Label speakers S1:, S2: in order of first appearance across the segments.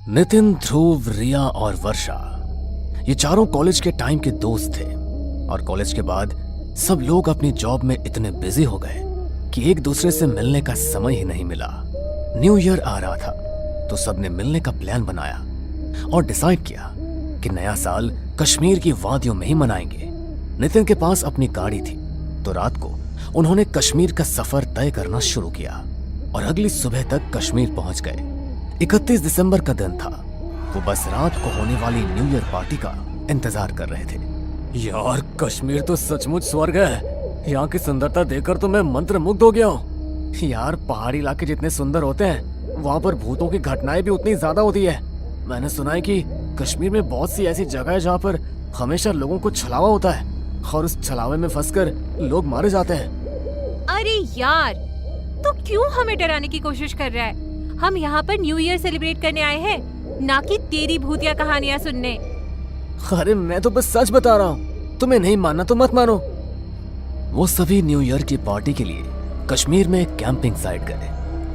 S1: नितिन, ध्रुव, रिया और वर्षा ये चारों कॉलेज के टाइम के दोस्त थे और कॉलेज के बाद सब लोग अपनी जॉब में इतने बिजी हो गए कि एक दूसरे से मिलने का समय ही नहीं मिला। न्यू ईयर आ रहा था तो सबने मिलने का प्लान बनाया और डिसाइड किया कि नया साल कश्मीर की वादियों में ही मनाएंगे। नितिन के पास अपनी गाड़ी थी तो रात को उन्होंने कश्मीर का सफर तय करना शुरू किया और अगली सुबह तक कश्मीर पहुंच गए। 31 दिसंबर का दिन था। वो बस रात को होने वाली न्यू ईयर पार्टी का इंतजार कर रहे थे। यार, कश्मीर तो सचमुच स्वर्ग है। यहाँ की सुंदरता देखकर तो मैं मंत्रमुग्ध हो गया हूँ। यार, पहाड़ी इलाके जितने सुंदर होते हैं वहाँ पर भूतों की घटनाएं भी उतनी ज्यादा होती है। मैंने सुना है कि कश्मीर में बहुत सी ऐसी जगह है जहाँ पर हमेशा लोगों को छलावा होता है और उस छलावे में फंसकर लोग मारे जाते हैं।
S2: अरे यार, तो क्यों हमें डराने की कोशिश कर रहा है? हम यहाँ पर न्यू ईयर सेलिब्रेट करने आए हैं, ना कि तेरी भूतिया कहानियाँ सुनने।
S1: अरे मैं तो बस सच बता रहा हूँ, तुम्हें नहीं मानना तो मत मानो। वो सभी न्यू ईयर की पार्टी के लिए कश्मीर में एक कैंपिंग साइट गए।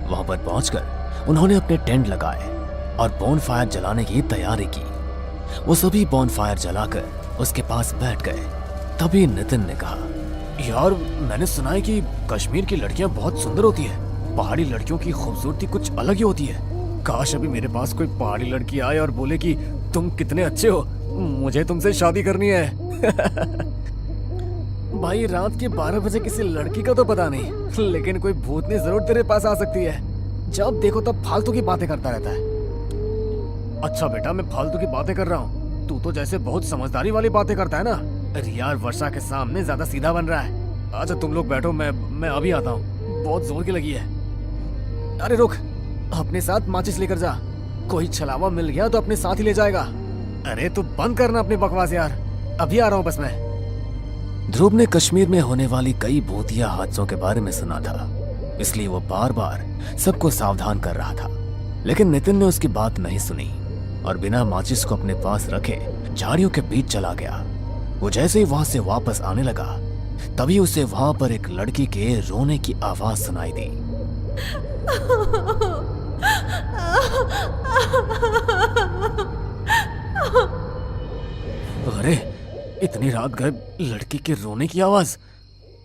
S1: वहां पर पहुंचकर उन्होंने अपने टेंट लगाए और बोनफायर जलाने की तैयारी की। वो सभी बोनफायर जलाकर उसके पास बैठ गए। तभी नितिन ने कहा, यार, मैंने सुना है कि कश्मीर की लड़कियां बहुत सुंदर होती है। पहाड़ी लड़कियों की खूबसूरती कुछ अलग ही होती है। काश अभी मेरे पास कोई पहाड़ी लड़की आए और बोले कि तुम कितने अच्छे हो, मुझे तुमसे शादी करनी है। भाई, रात के 12 बजे किसी लड़की का तो पता नहीं, लेकिन कोई भूतनी जरूर तेरे पास आ सकती है। जब देखो तब फालतू की बातें करता रहता है। अच्छा बेटा, मैं फालतू की बातें कर रहा हूँ, तू तो जैसे बहुत समझदारी वाली बातें करता है ना। अरे यार, वर्षा के सामने ज्यादा सीधा बन रहा है। अच्छा तुम लोग बैठो, मैं अभी आता हूँ, बहुत जोर की लगी है। अरे रुक, अपने साथ माचिस लेकर जा, कोई छलावा मिल गया तो अपने साथ ही ले जाएगा। अरे तू बंद करना अपनी बकवास यार, अभी आ रहा हूँ बस मैं। ध्रुव ने कश्मीर में होने वाली कई भूतिया हादसों के बारे में सुना था, इसलिए वो बार बार सबको सावधान कर रहा था। लेकिन नितिन ने उसकी बात नहीं सुनी और बिना माचिस को अपने पास रखे झाड़ियों के बीच चला गया। वो जैसे ही वहां से वापस आने लगा तभी उसे वहां पर एक लड़की के रोने की आवाज सुनाई दी। अरे, इतनी रात गए लड़की के रोने की आवाज।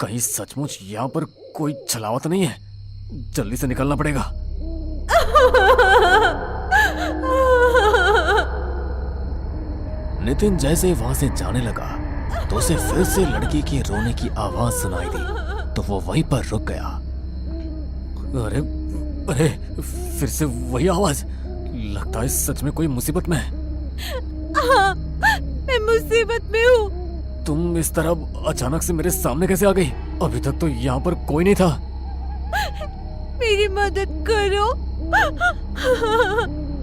S1: कहीं सचमुच यहाँ पर कोई छलावा तो नहीं है? जल्दी से निकलना पड़ेगा। नितिन जैसे ही वहां से जाने लगा तो उसे फिर से लड़की की रोने की आवाज सुनाई दी तो वो वहीं पर रुक गया। अरे अरे, फिर से वही आवाज। लगता है सच में कोई मुसीबत में है।
S2: हाँ, मैं मुसीबत में हूँ।
S1: तुम इस तरह अचानक से मेरे सामने कैसे आ गई? अभी तक तो यहाँ पर कोई नहीं था।
S2: मेरी मदद करो।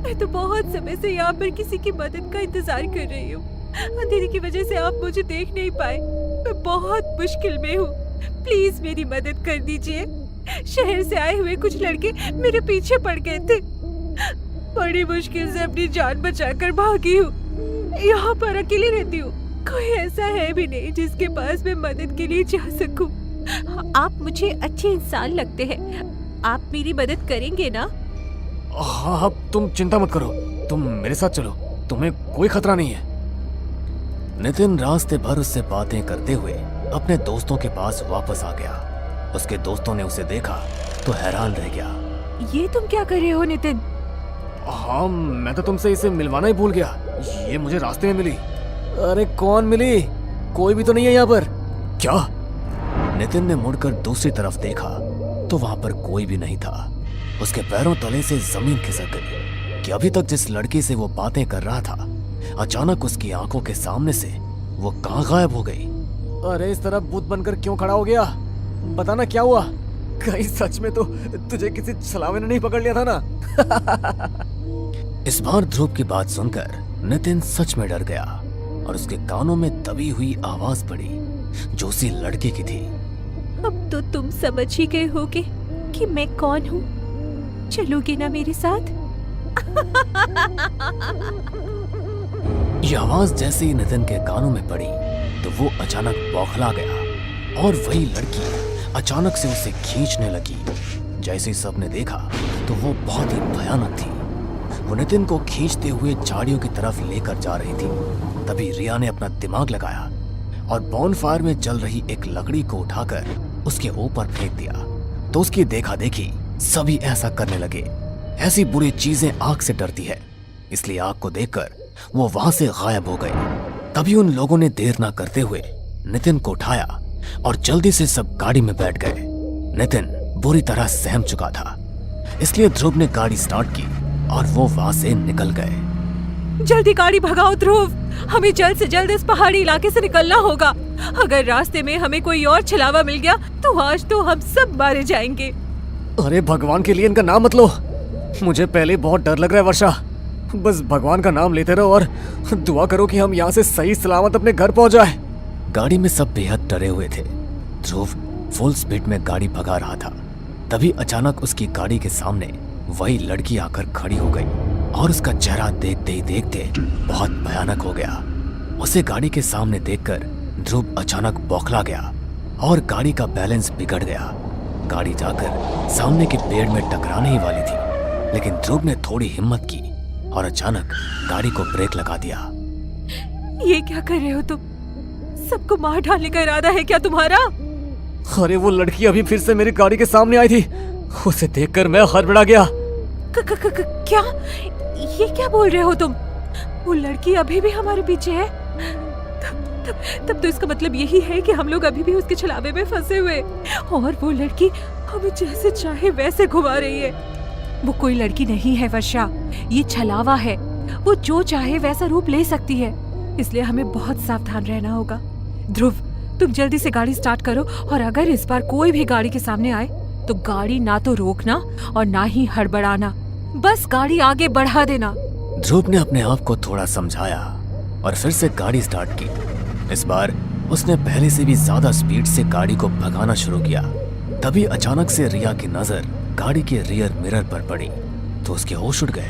S2: मैं तो बहुत समय से यहाँ पर किसी की मदद का इंतजार कर रही हूँ। अंधेरे की वजह से आप मुझे देख नहीं पाए। मैं बहुत मुश्किल में हूँ, प्लीज मेरी मदद कर दीजिए। शहर से आए हुए कुछ लड़के मेरे पीछे पड़ गए थे। बड़ी मुश्किल से अपनी जान बचाकर भागी हूँ। यहाँ पर अकेली रहती हूँ, कोई ऐसा है भी नहीं जिसके पास मैं मदद के लिए जा सकूँ। आप मुझे अच्छे इंसान लगते हैं, आप मेरी मदद करेंगे ना?
S1: हाँ, तुम चिंता मत करो, तुम मेरे साथ चलो, तुम्हें कोई खतरा नहीं है। नितिन रास्ते भर उससे बातें करते हुए अपने दोस्तों के पास वापस आ गया। उसके दोस्तों ने उसे देखा तो हैरान रह गया।
S2: ये तुम क्या कर रहे हो नितिन?
S1: हाँ, मैं तो तुमसे इसे मिलवाना ही भूल गया, ये मुझे रास्ते में मिली। अरे कौन मिली? कोई भी तो नहीं है यहाँ पर। क्या? नितिन ने मुड़कर दूसरी तरफ देखा तो वहां पर कोई भी नहीं था। उसके पैरों तले से जमीन खिसक गई कि अभी तक जिस लड़की से वो बातें कर रहा था अचानक उसकी आंखों के सामने से वो कहाँ गायब हो गई। अरे इस तरह भूत बनकर क्यों खड़ा हो गया? बताना क्या हुआ? कहीं सच में तो तुझे किसी छलावे ने नहीं पकड़ लिया था ना? इस बार ध्रुव की बात सुनकर नितिन सच में डर गया और उसके कानों में दबी हुई आवाज पड़ी जो उसी लड़के की थी।
S2: अब तो तुम समझ ही गए होगे कि मैं कौन हूँ। चलोगे ना मेरे साथ?
S1: ये आवाज जैसे ही नितिन के कानों में पड़ी तो वो अचानक बौखला गया और वही लड़की अचानक से उसे खींचने लगी। जैसे ही सबने देखा तो वो बहुत ही भयानक थी। वो नितिन को खींचते हुए झाड़ियों की तरफ लेकर जा रही थी। तभी रिया ने अपना दिमाग लगाया और बॉनफायर में जल रही एक लकड़ी को उठाकर उसके ऊपर फेंक दिया। तो उसकी देखा देखी सभी ऐसा करने लगे। ऐसी बुरी चीजें आग से डरती है, इसलिए आग को देखकर वो वहां से गायब हो गए। तभी उन लोगों ने देर ना करते हुए नितिन को उठाया और जल्दी से सब गाड़ी में बैठ गए। नितिन बुरी तरह सहम चुका था, इसलिए ध्रुव ने गाड़ी स्टार्ट की और वो वहां से निकल गए।
S2: जल्दी गाड़ी भगाओ ध्रुव, हमें जल्द से जल्द इस पहाड़ी इलाके से निकलना होगा। अगर रास्ते में हमें कोई और छलावा मिल गया तो आज तो हम सब मारे जाएंगे।
S1: अरे भगवान के लिए इनका नाम मत लो, मुझे पहले बहुत डर लग रहा है वर्षा। बस भगवान का नाम लेते रहो और दुआ करो कि हम यहाँ से सही सलामत अपने घर पहुंच जाए। गाड़ी में सब बेहद डरे हुए थे। ध्रुव फुल स्पीड में गाड़ी भगा रहा था। तभी अचानक उसकी गाड़ी के सामने वही लड़की आकर खड़ी हो गई और उसका चेहरा देखते ही देखते बहुत भयानक हो गया। उसे गाड़ी के सामने देखकर ध्रुव अचानक बौखला गया और गाड़ी का बैलेंस बिगड़ गया। गाड़ी जाकर सामने के पेड़ में टकराने ही वाली थी, लेकिन ध्रुव ने थोड़ी हिम्मत की और अचानक गाड़ी को ब्रेक लगा दिया।
S2: ये क्या कर रहे हो तुम? सबको मार डालने का इरादा है क्या तुम्हारा?
S1: अरे वो लड़की अभी फिर से मेरी गाड़ी के सामने आई थी, उसे देखकर मैं हड़बड़ा गया।
S2: क्या? ये क्या बोल रहे हो तुम? वो लड़की अभी भी हमारे पीछे है? तब तो इसका मतलब यही है कि हम लोग अभी भी उसके छलावे में फंसे हुए और वो लड़की हमें जैसे चाहे वैसे घुमा रही है। वो कोई लड़की नहीं है वर्षा, ये छलावा है। वो जो चाहे वैसा रूप ले सकती है, इसलिए हमें बहुत सावधान रहना होगा। ध्रुव, तुम जल्दी से गाड़ी स्टार्ट करो और अगर इस बार कोई भी गाड़ी के सामने आए तो गाड़ी ना तो रोकना और ना ही हड़बड़ाना, बस गाड़ी आगे बढ़ा देना।
S1: ध्रुव ने अपने आप को थोड़ा समझाया और फिर से गाड़ी स्टार्ट की। इस बार उसने पहले से भी ज्यादा स्पीड से गाड़ी को भगाना शुरू किया। तभी अचानक से रिया की नजर गाड़ी के रियर मिरर पर पड़ी तो उसके होश उड़ गए,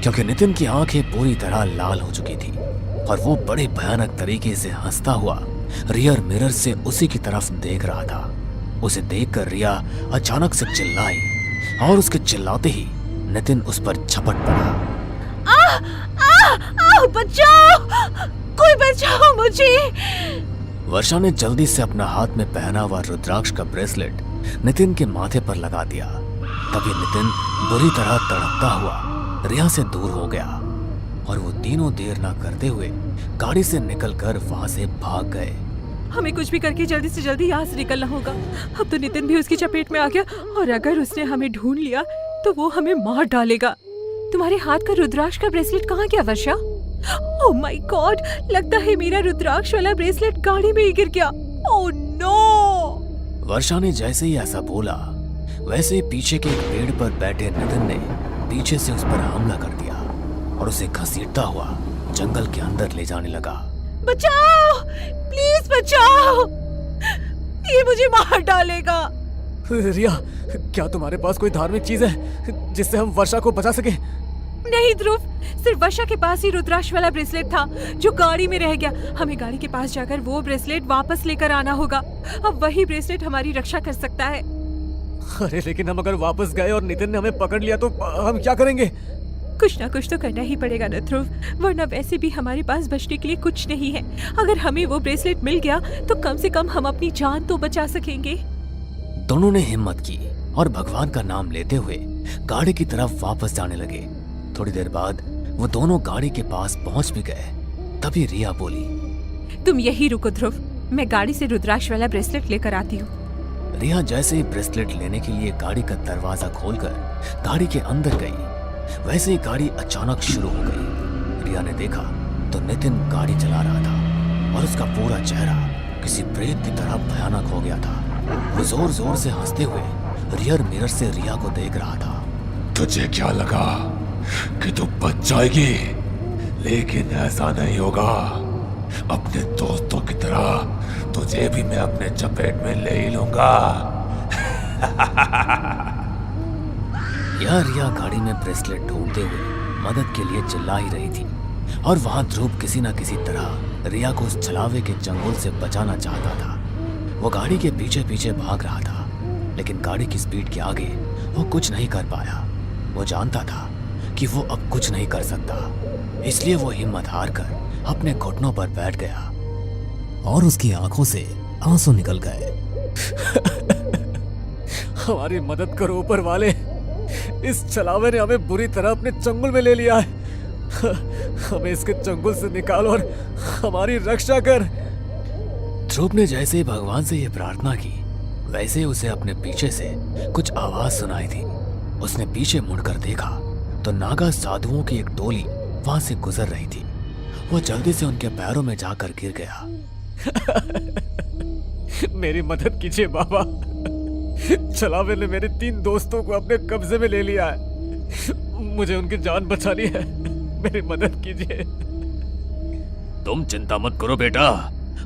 S1: क्योंकि नितिन की आंखें पूरी तरह लाल हो चुकी थी और वो बड़े भयानक तरीके से हंसता हुआ रियर मिरर से उसी की तरफ देख रहा था। उसे देखकर रिया अचानक से चिल्लाई और उसके चिल्लाते ही नितिन उस पर झपट पड़ा।
S2: बचाओ, कोई बचाओ मुझे।
S1: वर्षा ने जल्दी से अपना हाथ में पहना हुआ रुद्राक्ष का ब्रेसलेट नितिन के माथे पर लगा दिया। तभी नितिन बुरी तरह तड़पता हुआ रिया से दूर हो गया और वो तीनों देर ना करते हुए गाड़ी से निकलकर वहां से भाग गए।
S2: हमें कुछ भी करके जल्दी से जल्दी यहाँ से निकलना होगा। अब तो नितिन भी उसकी चपेट में आ गया और अगर उसने हमें ढूंढ लिया तो वो हमें मार डालेगा। तुम्हारे हाथ का रुद्राक्ष का ब्रेसलेट कहाँ गया वर्षा? ओह माय गॉड, लगता है मेरा रुद्राक्ष वाला ब्रेसलेट गाड़ी में ही गिर गया। Oh no.
S1: वर्षा ने जैसे ही ऐसा बोला वैसे ही पीछे के एक पेड़ पर बैठे नितिन ने पीछे से उस पर हमला कर दिया और उसे घसीटता हुआ जंगल के अंदर ले जाने लगा।
S2: बचाओ, प्लीज बचाओ, ये मुझे मार डालेगा।
S1: रिया, क्या तुम्हारे पास कोई धार्मिक चीज है जिससे हम वर्षा को बचा सके?
S2: नहीं ध्रुव, सिर्फ वर्षा के पास ही रुद्राक्ष वाला ब्रेसलेट था जो गाड़ी में रह गया। हमें गाड़ी के पास जाकर वो ब्रेसलेट वापस लेकर आना होगा। अब वही ब्रेसलेट हमारी रक्षा कर सकता है।
S1: अरे लेकिन हम अगर वापस गए और नितिन ने हमें पकड़ लिया तो हम क्या करेंगे?
S2: कुछ ना कुछ तो करना ही पड़ेगा न ध्रुव, वरना वैसे भी हमारे पास बचने के लिए कुछ नहीं है। अगर हमें वो ब्रेसलेट मिल गया तो कम से कम हम अपनी जान तो बचा सकेंगे।
S1: दोनों ने हिम्मत की और भगवान का नाम लेते हुए गाड़ी की तरफ वापस जाने लगे। थोड़ी देर बाद वो दोनों गाड़ी के पास पहुंच भी गए। तभी रिया बोली,
S2: तुम यही रुको ध्रुव, मैं गाड़ी से रुद्राक्ष वाला ब्रेसलेट लेकर आती हूँ।
S1: रिया जैसे ही ब्रेसलेट लेने के लिए गाड़ी का दरवाजा खोलकर गाड़ी के अंदर गई, वैसे ही गाड़ी अचानक शुरू हो गई। रिया ने देखा तो नितिन गाड़ी चला रहा था और उसका पूरा चेहरा किसी प्रेत की तरह भयानक हो गया था। वो जोर जोर से हंसते हुए रियर मिरर से रिया को देख रहा था।
S3: तुझे क्या लगा कि तू बच जाएगी? लेकिन ऐसा नहीं होगा। अपने दोस्तों की तरह तुझे भी मैं अपने चपेट में ले ही लूंगा।
S1: यह रिया गाड़ी में ब्रेसलेट ढूंढते हुए मदद के लिए चिल्ला ही रही थी और वहां ध्रुव किसी न किसी तरह रिया को उस छलावे के चंगुल से बचाना चाहता था। वो गाड़ी के पीछे पीछे भाग रहा था, लेकिन गाड़ी की स्पीड के आगे वो कुछ नहीं कर पाया। वो जानता था कि वो अब कुछ नहीं कर सकता, इसलिए वो हिम्मत हार कर अपने घुटनों पर बैठ गया और उसकी आंखों से आंसू निकल गए। हमारी मदद करो ऊपर वाले, इस छलावे ने हमें बुरी तरह अपने चंगुल में ले लिया है। हमें इसके चंगुल से निकाल और हमारी रक्षा कर। ध्रुव ने जैसे ही भगवान से यह प्रार्थना की, वैसे ही उसे अपने पीछे से कुछ आवाज सुनाई थी। उसने पीछे मुड़कर देखा तो नागा साधुओं की एक टोली वहां से गुजर रही थी। वो जल्दी से उनके पैरों में जाकर गिर गया। मेरी मदद कीजिए बाबा, छलावे ने मेरे 3 दोस्तों को अपने कब्जे में ले लिया है। मुझे उनकी जान बचानी है, मेरी मदद कीजिए। तुम चिंता मत करो बेटा,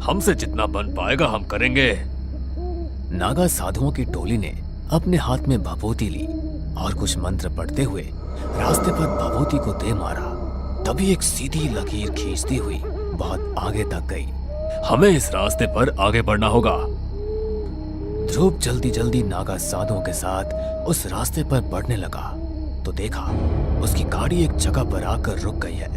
S1: हमसे जितना बन पाएगा हम करेंगे। नागा साधुओं की टोली ने अपने हाथ में भभूति ली और कुछ मंत्र पढ़ते हुए रास्ते पर भभूति को दे मारा। तभी एक सीधी लकीर खींचती हुई बहुत आगे तक गई। हमें इस रास्ते पर आगे बढ़ना होगा। ध्रुव जल्दी जल्दी नागा साधुओं के साथ उस रास्ते पर बढ़ने लगा तो देखा उसकी गाड़ी एक जगह पर आकर रुक गई है।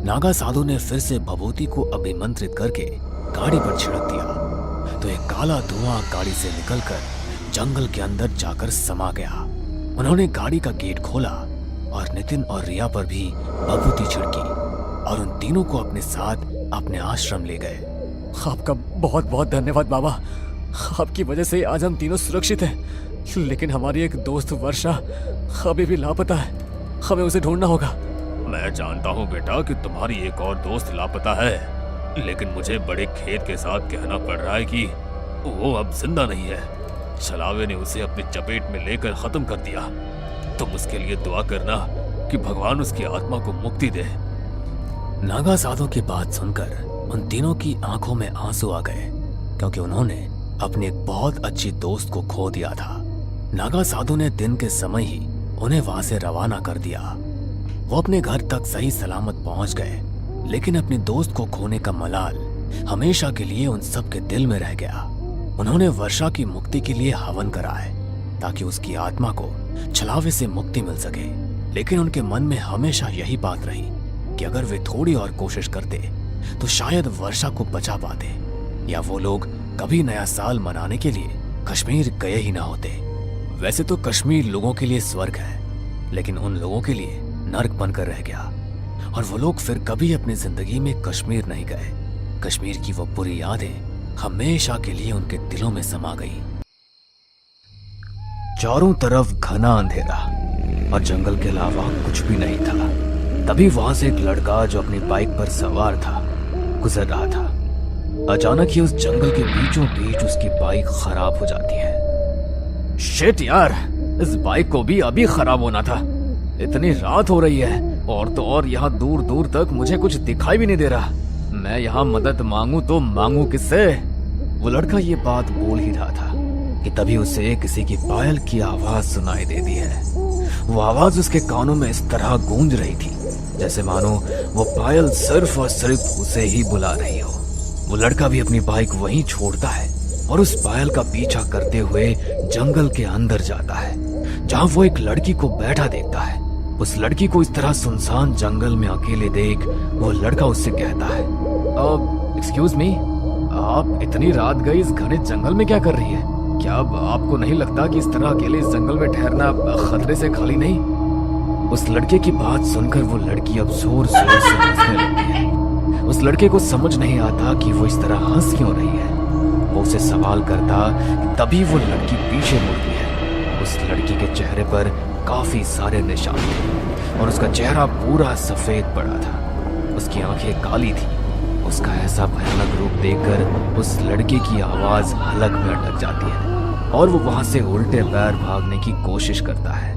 S1: नागा साधु ने फिर से भभूति को अभिमंत्रित करके गाड़ी पर छिड़क दिया तो एक काला धुआं गाड़ी से निकलकर जंगल के अंदर जाकर समा गया। उन्होंने गाड़ी का गेट खोला और नितिन और रिया पर भी भभूति छिड़की और उन तीनों को अपने साथ अपने आश्रम ले गए। आपका बहुत बहुत धन्यवाद बाबा, आपकी वजह से आज हम तीनों सुरक्षित हैं। लेकिन हमारी एक दोस्त वर्षा अभी भी लापता है, हमें उसे ढूंढना होगा। मैं जानता हूँ बेटा कि तुम्हारी एक और दोस्त लापता है, लेकिन मुझे बड़े खेद के साथ कहना पड़ रहा है कि वो अब जिंदा नहीं है। छलावे ने उसे अपनी चपेट में लेकर खत्म कर दिया। तुम उसके लिए दुआ करना कि भगवान उसकी आत्मा को मुक्ति दे। नागा साधु की बात सुनकर उन तीनों की आंखों में आंसू आ गए, क्योंकि उन्होंने अपने एक बहुत अच्छी दोस्त को खो दिया था। नागा साधु ने दिन के समय ही उन्हें वहां से रवाना कर दिया। वो अपने घर तक सही सलामत पहुंच गए, लेकिन अपने दोस्त को खोने का मलाल हमेशा के लिए उन सब के दिल में रह गया। उन्होंने वर्षा की मुक्ति के लिए हवन कराए ताकि उसकी आत्मा को छलावे से मुक्ति मिल सके, लेकिन उनके मन में हमेशा यही बात रही कि अगर वे थोड़ी और कोशिश करते तो शायद वर्षा को बचा पाते, या वो लोग कभी नया साल मनाने के लिए कश्मीर गए ही ना होते। वैसे तो कश्मीर लोगों के लिए स्वर्ग है, लेकिन उन लोगों के लिए नर्क बनकर रह गया और वो लोग फिर कभी अपनी जिंदगी में कश्मीर नहीं गए। कश्मीर की वो बुरी यादें हमेशा के लिए उनके दिलों में समा गई। चारों तरफ घना अंधेरा और जंगल के अलावा कुछ भी नहीं था। तभी वहां से एक लड़का जो अपनी बाइक पर सवार था गुजर रहा था। अचानक ही उस जंगल के बीचों बीच उसकी बाइक खराब हो जाती है। शिट यार, इस बाइक को भी अभी खराब होना था। इतनी रात हो रही है और तो और यहाँ दूर दूर तक मुझे कुछ दिखाई भी नहीं दे रहा। मैं यहाँ मदद मांगू तो मांगू किससे? वो लड़का ये बात बोल ही रहा था कि तभी उसे किसी की पायल की आवाज सुनाई देती है। वो आवाज उसके कानों में इस तरह गूंज रही थी जैसे मानो वो पायल सिर्फ और सिर्फ उसे ही बुला रही हो। वो लड़का भी अपनी बाइक वहीं छोड़ता है और उस पायल का पीछा करते हुए जंगल के अंदर जाता है, जहां वो एक लड़की को बैठा देखता है। उस लड़की को इस तरह सुनसान जंगल में अकेले देख वो लड़का उससे कहता है, एक्सक्यूज मी, आप इतनी रात गई इस घने जंगल में क्या कर रही है? क्या अब आपको नहीं लगता कि इस तरह अकेले इस जंगल में ठहरना खतरे से खाली नहीं? उस लड़के की बात सुनकर वो लड़की अब जोर जोर से हंसने लगती है। उस लड़के को समझ नहीं आता कि वो इस तरह हंस क्यों रही है। वो उसे सवाल करता, तभी वो लड़की पीछे मुड़ती है। उस लड़की के चेहरे पर काफी सारे निशान थे और उसका चेहरा पूरा सफेद पड़ा था। उसकी आंखें काली थी। उसका ऐसा भयानक रूप देखकर उस लड़के की आवाज हलक में अटक जाती है और वो वहां से उल्टे पैर भागने की कोशिश करता है,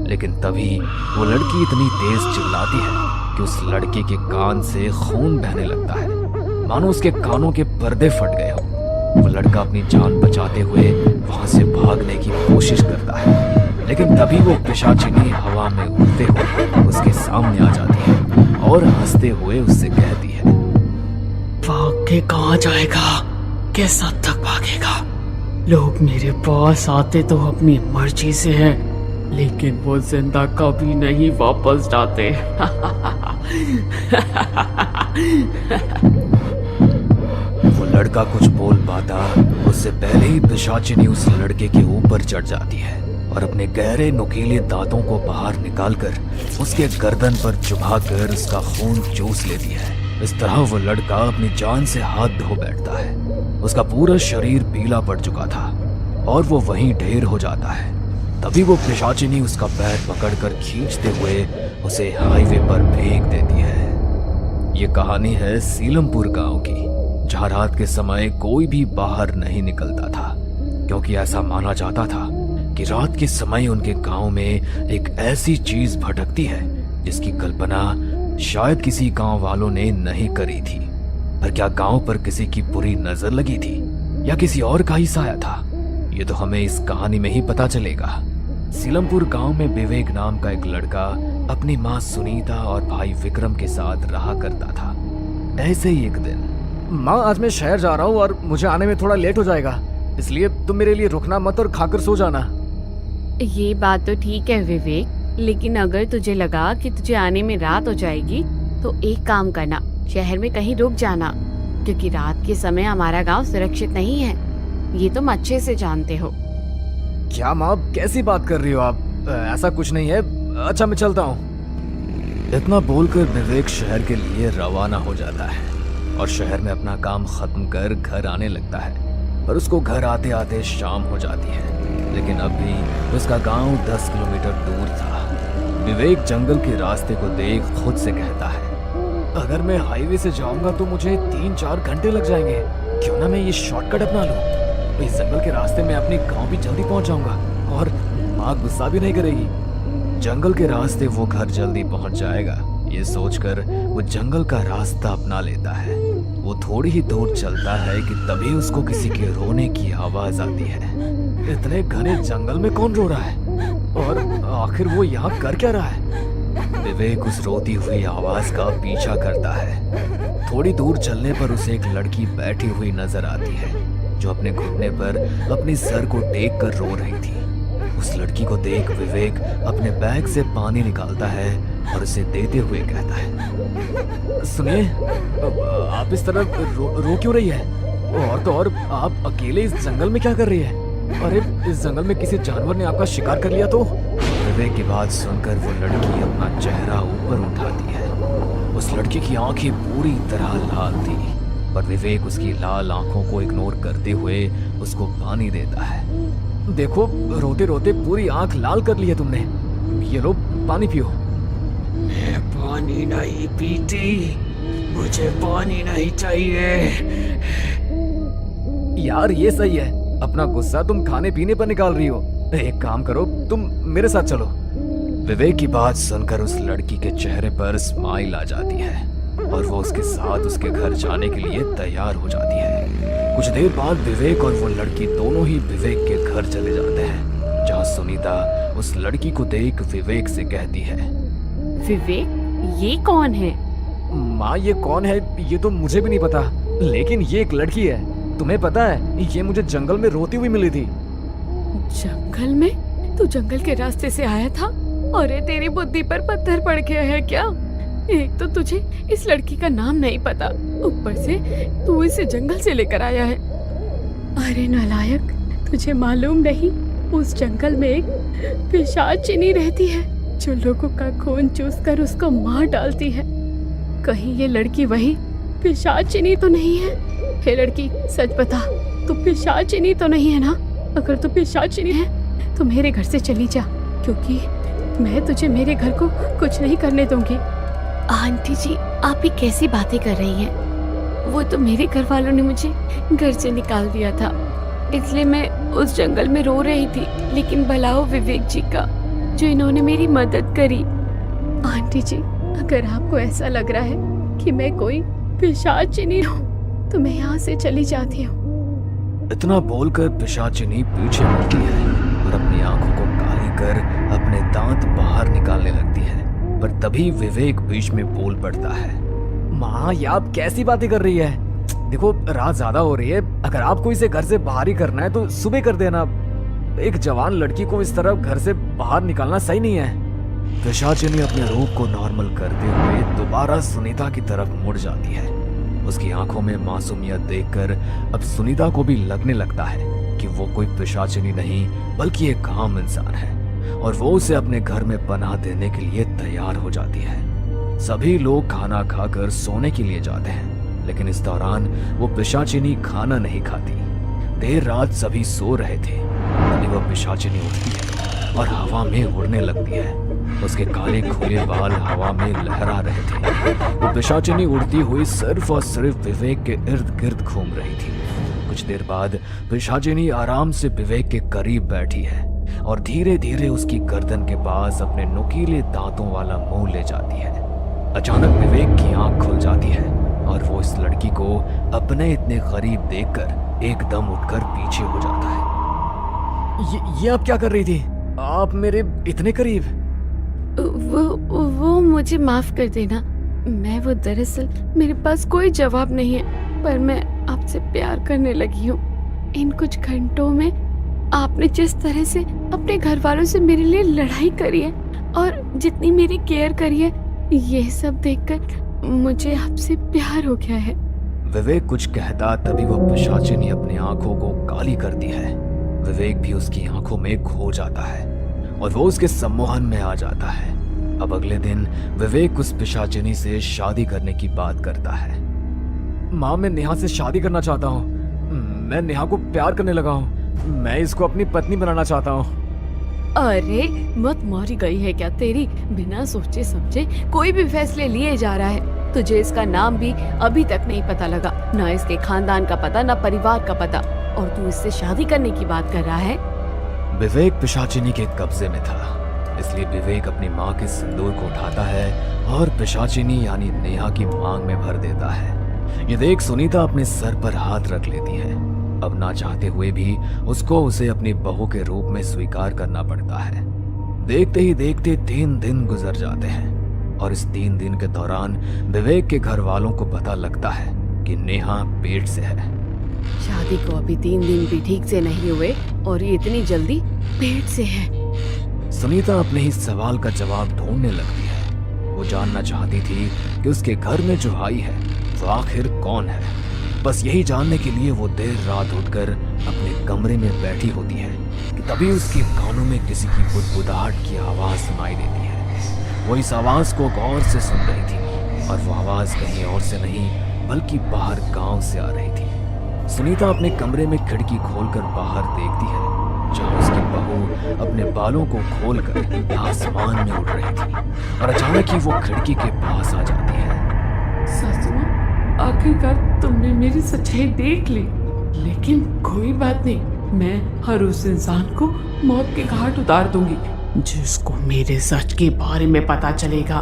S1: लेकिन तभी वो लड़की इतनी तेज चिल्लाती है कि उस लड़के के कान से खून बहने लगता है, मानो उसके कानों के पर्दे फट गए हो। वो लड़का अपनी जान बचाते हुए वहां से भागने की कोशिश करता है, लेकिन तभी वो पिशाचिनी हवा में उड़ते हुए उसके सामने आ जाती है और हंसते हुए उससे कहती है,
S4: भाग के कहाँ जाएगा? किस हद तक भागेगा? लोग मेरे पास आते तो अपनी मर्जी से हैं, लेकिन वो जिंदा कभी नहीं वापस जाते।
S1: वो लड़का कुछ बोल पाता उससे पहले ही पिशाचिनी उस लड़के के ऊपर चढ़ जाती है और अपने गहरे नुकीले दांतों को बाहर निकालकर उसके गर्दन पर चुभाकर उसका खून चूस लेती है। इस तरह वो लड़का अपनी जान से हाथ धो बैठता है। उसका पूरा शरीर पीला पड़ चुका था और वो वहीं ढेर हो जाता है। तभी वो पिशाचिनी उसका पैर पकड़कर खींचते हुए उसे हाईवे पर फेंक देती है। ये कहानी है सीलमपुर गांव की, जहां रात के समय कोई भी बाहर नहीं निकलता था, क्योंकि ऐसा माना जाता था कि रात के समय उनके गांव में एक ऐसी चीज भटकती है जिसकी कल्पना शायद किसी गांव वालों ने नहीं करी थी। पर क्या गांव पर किसी की बुरी नजर लगी थी या किसी और का ही साया था, ये तो हमें इस कहानी में ही पता चलेगा। सीलमपुर गांव में विवेक नाम का एक लड़का अपनी माँ सुनीता और भाई विक्रम के साथ रहा करता था। ऐसे ही एक दिन,
S5: माँ आज मैं शहर जा रहा हूँ और मुझे आने में थोड़ा लेट हो जाएगा, इसलिए तुम मेरे लिए रुकना मत और खाकर सो जाना।
S6: ये बात तो ठीक है विवेक, लेकिन अगर तुझे लगा कि तुझे आने में रात हो जाएगी तो एक काम करना, शहर में कहीं रुक जाना, क्योंकि रात के समय हमारा गांव सुरक्षित नहीं है, ये तुम अच्छे से जानते हो।
S5: क्या माँ कैसी बात कर रही हो आप? ऐसा कुछ नहीं है। अच्छा मैं चलता हूँ।
S1: इतना बोलकर विवेक शहर के लिए रवाना हो जाता है और शहर में अपना काम खत्म कर घर आने लगता है। पर उसको घर आते आते शाम हो जाती है, लेकिन अब भी उसका गांव 10 किलोमीटर दूर था। विवेक जंगल के रास्ते को देख खुद से कहता है,
S5: अगर मैं हाईवे से जाऊंगा तो मुझे 3-4 घंटे लग जाएंगे। क्यों ना मैं ये शॉर्टकट अपना लूं? इस जंगल के रास्ते में अपने गांव भी जल्दी पहुंच जाऊंगा और माँ गुस्सा भी नहीं करेगी।
S1: जंगल के रास्ते वो घर जल्दी पहुंच जाएगा, ये सोचकर वो जंगल का रास्ता अपना लेता है। वो थोड़ी ही दूर चलता है कि तभी उसको किसी के रोने की आवाज आती है।
S5: इतने घने जंगल में कौन रो रहा है और आखिर वो यहाँ कर क्या रहा है?
S1: विवेक उस रोती हुई आवाज का पीछा करता है। थोड़ी दूर चलने पर उसे एक लड़की बैठी हुई नजर आती है जो अपने घुटने पर अपने सर को टेक कर रो रही थी। उस लड़की को देख विवेक अपने बैग से पानी निकालता है और उसे देते हुए कहता है,
S5: सुनिए, आप इस तरह रो क्यों रही है? और तो और आप अकेले इस जंगल में क्या कर रही है? अरे इस जंगल में किसी जानवर ने आपका शिकार कर लिया तो?
S1: विवेक की बात सुनकर वो लड़की अपना चेहरा ऊपर उठाती है। उस लड़की की आंखें पूरी तरह लाल थी, पर विवेक उसकी लाल आंखों को इग्नोर करते हुए उसको पानी देता है।
S5: देखो, रोते रोते पूरी आंख लाल कर ली है तुमने। ये लो पानी पियो।
S4: मैं पानी नहीं पीती, मुझे पानी नहीं चाहिए।
S5: यार ये सही है, अपना गुस्सा तुम खाने पीने पर निकाल रही हो। एक काम करो, तुम मेरे साथ चलो।
S1: विवेक की बात सुनकर उस लड़की के चेहरे पर स्माइल आ जाती है और वो उसके साथ उसके घर जाने के लिए तैयार हो जाती है। कुछ देर बाद विवेक और वो लड़की दोनों ही विवेक के घर चले जाते हैं, जहाँ सुनीता उस लड़की को देख विवेक से कहती है,
S6: विवेक ये कौन है?
S5: माँ ये कौन है ये तो मुझे भी नहीं पता, लेकिन ये एक लड़की है। तुम्हें पता है ये मुझे जंगल में रोती हुई मिली थी।
S6: जंगल में? तू जंगल के रास्ते से आया था? अरे तेरी बुद्धि पर पत्थर पड़ गया है क्या? एक तो तुझे इस लड़की का नाम नहीं पता, ऊपर से तू इसे जंगल से लेकर आया है। अरे नालायक, तुझे मालूम नहीं उस जंगल में एक पिशाचिनी रहती है जो लोगों का खून चूसकर उसको मार डालती है। कहीं ये लड़की वही पिशाचिनी तो नहीं है? हे लड़की, सच बता, तू पिशाचिनी तो नहीं है ना? अगर तू पिशाचिनी है तो मेरे घर से चली जा, क्योंकि मैं तुझे मेरे घर को कुछ नहीं करने दूंगी। आंटी जी, आप ये कैसी बातें कर रही हैं? वो तो मेरे घर वालों ने मुझे घर से निकाल दिया था, इसलिए मैं उस जंगल में रो रही थी। लेकिन भला हो विवेक जी का, जो इन्होंने मेरी मदद करी। आंटी जी, अगर आपको ऐसा लग रहा है कि मैं कोई पिशाचिनी हूँ तो मैं यहाँ से चली जाती हूँ।
S1: इतना बोलकर पिशाचिनी पीछे मुड़ती है और अपनी आंखों को काली कर अपने दांत बाहर निकालने लगती है। पर तभी विवेक बीच में बोल पड़ता है,
S5: माँ ये आप कैसी बातें कर रही है? देखो रात ज्यादा हो रही है, अगर आपको इसे घर से बाहर ही करना है तो सुबह कर देना। एक जवान लड़की को इस तरह घर से बाहर निकालना सही नहीं है। पिशाचिनी अपने रूप को नॉर्मल करते हुए दोबारा सुनीता की तरफ मुड़ जाती है। उसकी आंखों में मासूमियत देखकर अब सुनीता को भी लगने लगता है कि वो कोई पिशाचिनी नहीं बल्कि एक आम इंसान है, और वो उसे अपने घर में पनाह देने के लिए तैयार हो जाती है। सभी लोग खाना खाकर सोने के लिए जाते हैं, लेकिन इस दौरान वो पिशाचिनी खाना नहीं खाती। देर रात सभी सो रहे थे, तभी वह पिशाचिनी उठती है और हवा में उड़ने लगती है। उसके काले खुले बाल हवा में लहरा रहे थे। वो पिशाचिनी उड़ती हुई सिर्फ और सिर्फ विवेक के इर्द गिर्द घूम रही थी। कुछ देर बाद पिशाचिनी आराम से विवेक के करीब बैठी है और धीरे धीरे उसकी गर्दन के पास अपने नुकीले दांतों वाला मुंह ले जाती है। अचानक विवेक की आंख खुल जाती है और वो इस लड़की को अपने इतने करीब देखकर एकदम उठकर पीछे हो जाता है। ये आप क्या कर रही थी? आप मेरे इतने करीब?
S6: वो मुझे माफ कर देना। मैं वो दरअसल मेरे पास कोई जवाब नहीं है, पर मैं आपसे प्यार करने लगी हूँ। इन कुछ घंटों में आपने जिस तरह से अपने घर वालों से मेरे लिए लड़ाई करी है और जितनी मेरी केयर करी है, ये सब देखकर मुझे आपसे प्यार हो गया है।
S5: विवेक कुछ कहता तभी वह पिशाचिनी अपनी आंखों को काली करती है। विवेक भी उसकी आंखों में खो जाता है और वो उसके सम्मोहन में आ जाता है। अब अगले दिन विवेक उस पिशाचिनी से शादी करने की बात करता है। माँ, मैं नेहा से शादी करना चाहता हूँ। मैं नेहा को प्यार करने लगा हूँ। मैं इसको अपनी पत्नी बनाना चाहता हूँ।
S6: अरे मत मारी गई है क्या तेरी? बिना सोचे समझे कोई भी फैसले लिए जा रहा है। तुझे इसका नाम भी अभी तक नहीं पता लगा, ना इसके खानदान का पता, ना परिवार का पता, और तू इससे शादी करने की बात कर रहा है।
S5: विवेक पिशाचिनी के कब्जे में था, इसलिए विवेक अपनी माँ के सिंदूर को उठाता है और पिशाचिनी यानी नेहा की मांग में भर देता है। ये देख सुनीता अपने सर पर हाथ रख लेती है। अब ना चाहते हुए भी उसको उसे अपनी बहू के रूप में स्वीकार करना पड़ता है। देखते ही देखते 3 दिन गुजर जाते हैं और इस 3 दिन के दौरान विवेक के घर वालों को पता लगता है कि नेहा पेट से है।
S6: शादी को अभी 3 दिन भी ठीक से नहीं हुए और ये इतनी जल्दी पेट से है।
S5: सुनीता अपने ही सवाल का जवाब ढूंढने लगती है। वो जानना चाहती थी कि उसके घर में जो आई है वो आखिर कौन है। बस यही जानने के लिए वो देर रात उठकर अपने कमरे में बैठी होती है कि तभी उसके कानों में किसी की बुदबुदाहट की आवाज सुनाई देती है। वो इस आवाज को गौर से सुन रही थी और वो आवाज कहीं और से नहीं बल्कि बाहर गांव से आ रही थी। सुनीता अपने कमरे में खिड़की खोलकर बाहर देखती है, जहां उसकी बहू अपने बालों को खोलकर आसमान में उड़ रही थी और अचानक ही वो खिड़की के पास आ जाती है।
S4: सासू माँ, आखिरकार तुमने मेरी सच्चाई देख ली, लेकिन कोई बात नहीं, मैं हर उस इंसान को मौत के घाट उतार दूंगी जिसको मेरे सच के बारे में पता चलेगा।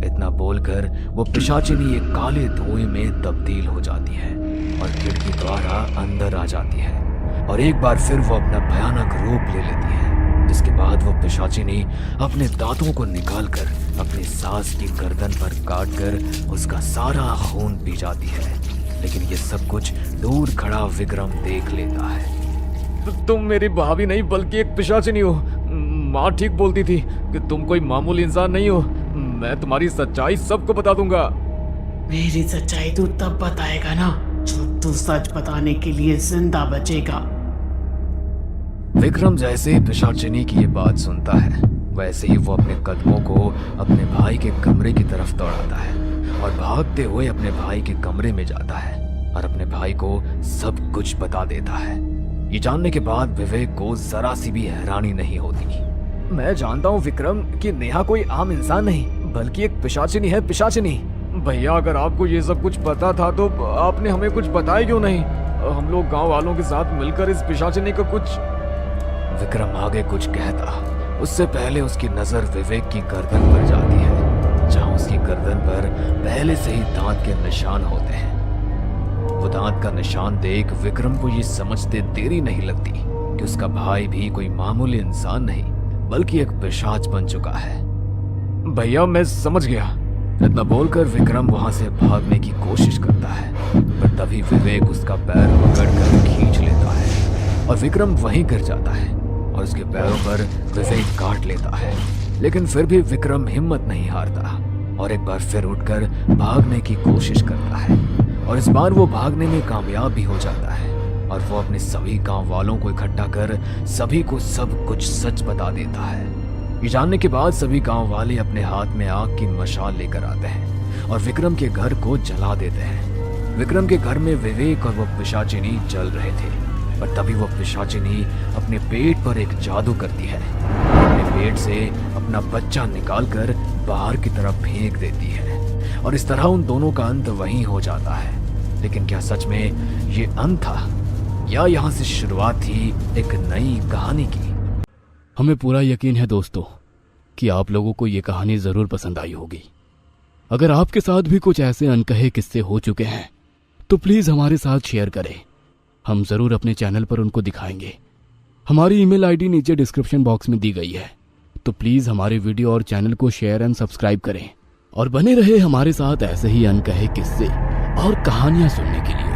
S5: इतना बोलकर वो पिशाचिनी एक काले धुएं में तब्दील हो जाती है और खिड़की द्वारा अंदर आ जाती है और एक बार फिर वो अपना भयानक रूप ले लेती है। जिसके बाद वो पिशाचिनी अपने दांतों को निकालकर अपनी सास की गर्दन पर काटकर उसका सारा खून पी जाती है। लेकिन ये सब कुछ दूर खड़ा विक्रम देख लेता है। तुम मेरी भाभी नहीं बल्कि एक पिशाचिनी हो। माँ ठीक बोलती थी कि तुम कोई मामूली इंसान नहीं हो। मैं तुम्हारी सच्चाई सबको बता दूंगा।
S4: मेरी सच्चाई तू तब बताएगा ना जब तू सच बताने के लिए जिंदा बचेगा।
S5: विक्रम जैसे ही पिशाचिनी की ये बात सुनता है, वैसे ही वो अपने कदमों को अपने भाई के कमरे की तरफ दौड़ाता है और भागते हुए अपने भाई के कमरे में जाता है और अपने भाई को सब कुछ बता देता है। ये जानने के बाद विवेक को जरा सी भी हैरानी नहीं होती। मैं जानता हूँ विक्रम कि नेहा कोई आम इंसान नहीं बल्कि एक पिशाचिनी है। पिशाचिनी भैया, अगर आपको ये सब कुछ पता था तो आपने हमें कुछ बताया क्यों नहीं? हम लोग गांव वालों के साथ मिलकर इस पिशाचिनी को कुछ। विक्रम आगे कुछ कहता, उससे पहले उसकी नजर विवेक की गर्दन पर जाती है, जहां उसकी गर्दन पर पहले से ही दांत के निशान होते हैं। वो दांत का निशान देख विक्रम को ये समझते देरी नहीं लगती कि उसका भाई भी कोई मामूली इंसान नहीं बल्कि एक पिशाच बन चुका है। भैया, मैं समझ गया।
S1: इतना बोलकर विक्रम वहां से भागने की कोशिश करता है, पर तभी विवेक उसका पैर पकड़कर खींच लेता है और विक्रम वहीं गिर जाता है और उसके पैरों पर विवेक काट लेता है। लेकिन फिर भी विक्रम हिम्मत नहीं हारता और एक बार फिर उठकर भागने की कोशिश करता है और इस बार वो भागने में कामयाब भी हो जाता है और वो अपने सभी गांव वालों को इकट्ठा कर सभी को सब कुछ सच बता देता है। ये जानने के बाद सभी गांव वाले अपने हाथ में आग की मशाल लेकर आते हैं और विक्रम के घर को जला देते हैं। विक्रम के घर में विवेक और वो पिशाचिनी जल रहे थे, पर तभी वो पिशाचिनी अपने पेट पर एक जादू करती है, अपने पेट से अपना बच्चा निकालकर बाहर की तरफ फेंक देती है और इस तरह उन दोनों का अंत वहीं हो जाता है। लेकिन क्या सच में ये अंत था या यहाँ से शुरुआत थी एक नई कहानी की?
S7: हमें पूरा यकीन है दोस्तों कि आप लोगों को ये कहानी ज़रूर पसंद आई होगी। अगर आपके साथ भी कुछ ऐसे अनकहे किस्से हो चुके हैं तो प्लीज़ हमारे साथ शेयर करें, हम ज़रूर अपने चैनल पर उनको दिखाएंगे। हमारी ईमेल आईडी नीचे डिस्क्रिप्शन बॉक्स में दी गई है, तो प्लीज़ हमारे वीडियो और चैनल को शेयर एंड सब्सक्राइब करें और बने रहे हमारे साथ ऐसे ही अनकहे किस्से और कहानियाँ सुनने के लिए।